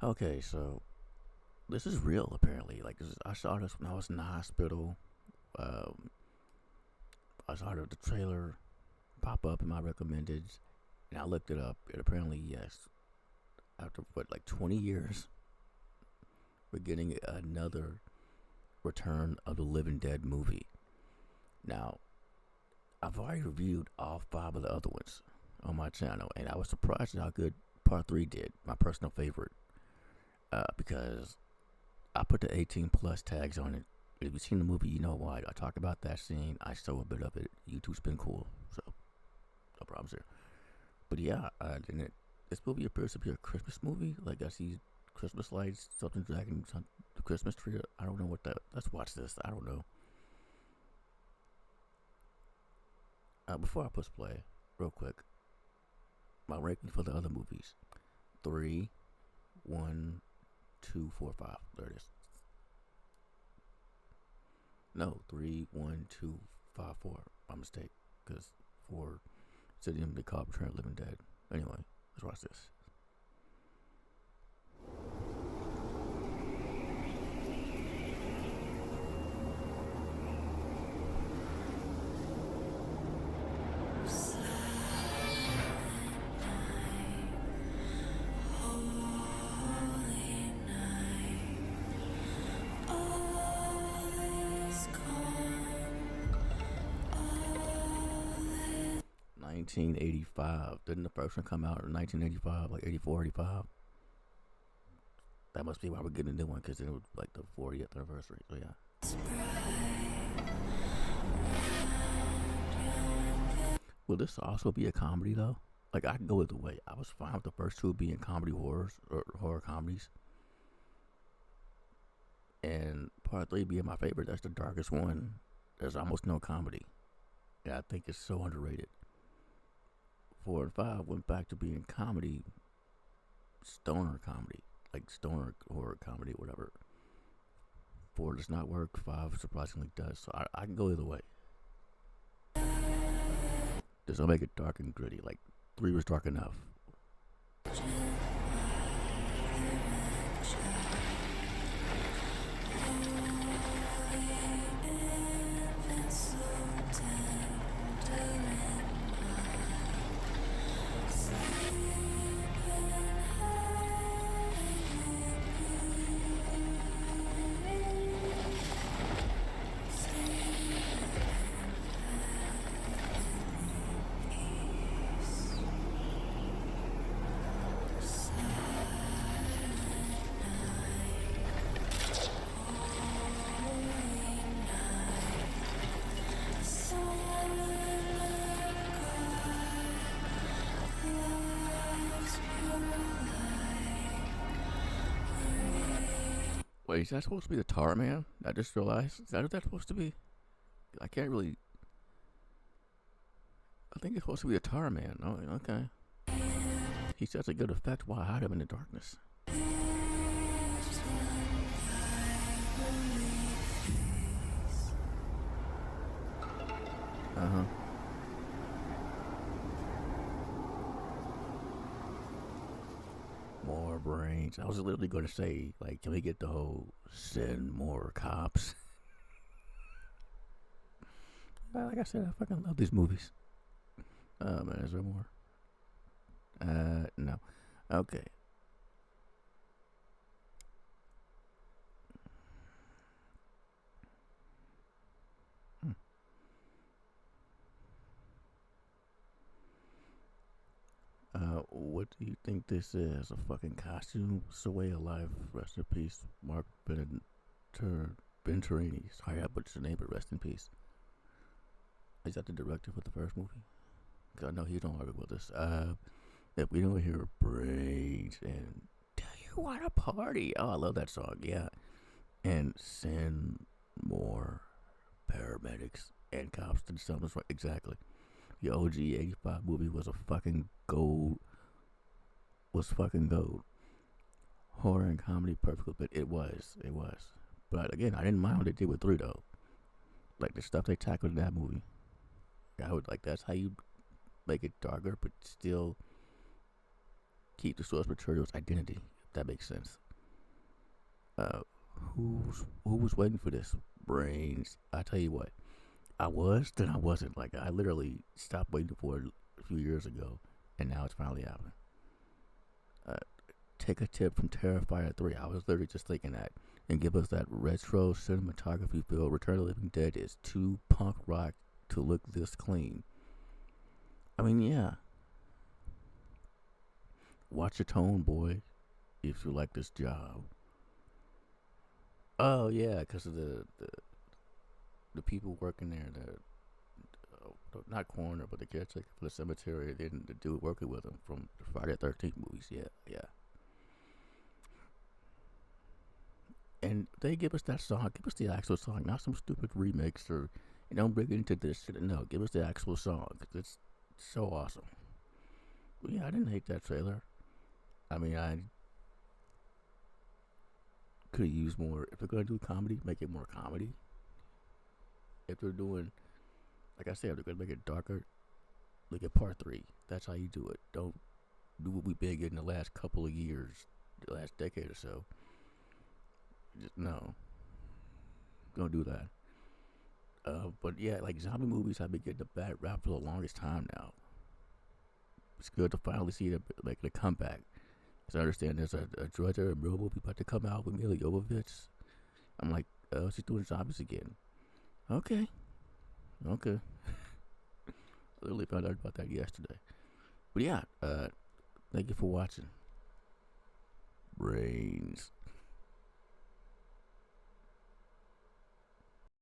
Okay, so this is real apparently. I saw this when I was in the hospital. Um, I saw the trailer pop up in my recommendeds, and I looked it up. And apparently, yes, after what, like 20 years, we're getting another Return of the Living Dead movie. Now, I've already reviewed all five of the other ones on my channel, and I was surprised at how good Part 3 did, my personal favorite, because I put the 18 plus tags on it. If you've seen the movie, you know why. I talk about that scene. I show a bit of it. YouTube's been cool, so no problems here. But yeah, this movie appears to be a Christmas movie. Like I see Christmas lights, something dragging the Christmas tree. I don't know what that. Let's watch this. I don't know. Before I push play, real quick, my ranking for the other movies: three, one, two, four, five. There it is. No, three, one, two, five, four. My mistake, because four. City they call Return of the Living Dead. Anyway, let's watch this. 1985. Didn't the first one come out in 1985, like 84, 85? That must be why we're getting a new one, because it was like the 40th anniversary. So yeah. Will this also be a comedy though? Like I can go either way. I was fine with the first two being comedy horrors or horror comedies, and part three being my favorite. That's the darkest one. There's almost no comedy. Yeah, I think it's so underrated. Four and five went back to being comedy, stoner comedy, like stoner horror comedy, whatever. Four does not work. Five surprisingly does. So I can go either way. This will make it dark and gritty. Like three was dark enough. Wait, is that supposed to be the Tar Man? I just realized. Is that what that's supposed to be? I can't really. I think it's supposed to be a Tar Man. Oh, okay. He such a good effect. Why hide him in the darkness? Uh huh. More brains. I was literally going to say, like, can we get the whole send more cops? Like I said, I fucking love these movies. Oh man, is there more? No. Okay. Hmm. What do you think this is? A fucking costume? Sway alive. Rest in peace, Mark Venturini. Sorry, I butchered your name, but rest in peace. Is that the director for the first movie? Cause I know he don't argue with us. If we don't hear brains and do you want to party? Oh, I love that song. Yeah, and send more paramedics and cops to the summers. Right, exactly. The OG '85 movie was a fucking gold. Was fucking gold. Horror and comedy perfectly, but it was. It was. But again, I didn't mind what they did with three though. Like the stuff they tackled in that movie. I would like that's how you make it darker, but still keep the source material's identity. That makes sense. Uh, who was waiting for this? Brains. I tell you what, I was, then I wasn't. Like I literally stopped waiting for it a few years ago, and now it's finally happening. Uh, Take a tip from Terrifier 3. I was literally just thinking that, and give us that retro cinematography feel. Return of the Living Dead is too punk rock to look this clean. I mean, yeah. Watch your tone, boy, if you like this job. Oh yeah, because of the people working there, not coroner, but the caretaker for the cemetery, then the dude working with him from the Friday the 13th movies. Yeah, yeah. And they give us that song, give us the actual song, not some stupid remix or don't bring it into this shit. No, give us the actual song. It's so awesome. But yeah, I didn't hate that trailer. I mean, I could use more. If they're gonna do comedy, make it more comedy. If they're doing, like I said, if they're gonna make it darker, look at part three. That's how you do it. Don't do what we've been getting the last couple of years, the last decade or so. Just, no, don't do that. But yeah, like zombie movies have been getting a bad rap for the longest time now. It's good to finally see them making a comeback. Because I understand there's a Georgia and real movie about to come out with Mila Jovovich. I'm like, oh, she's doing zombies again. Okay, okay. I literally found out about that yesterday. But yeah, thank you for watching. Brains.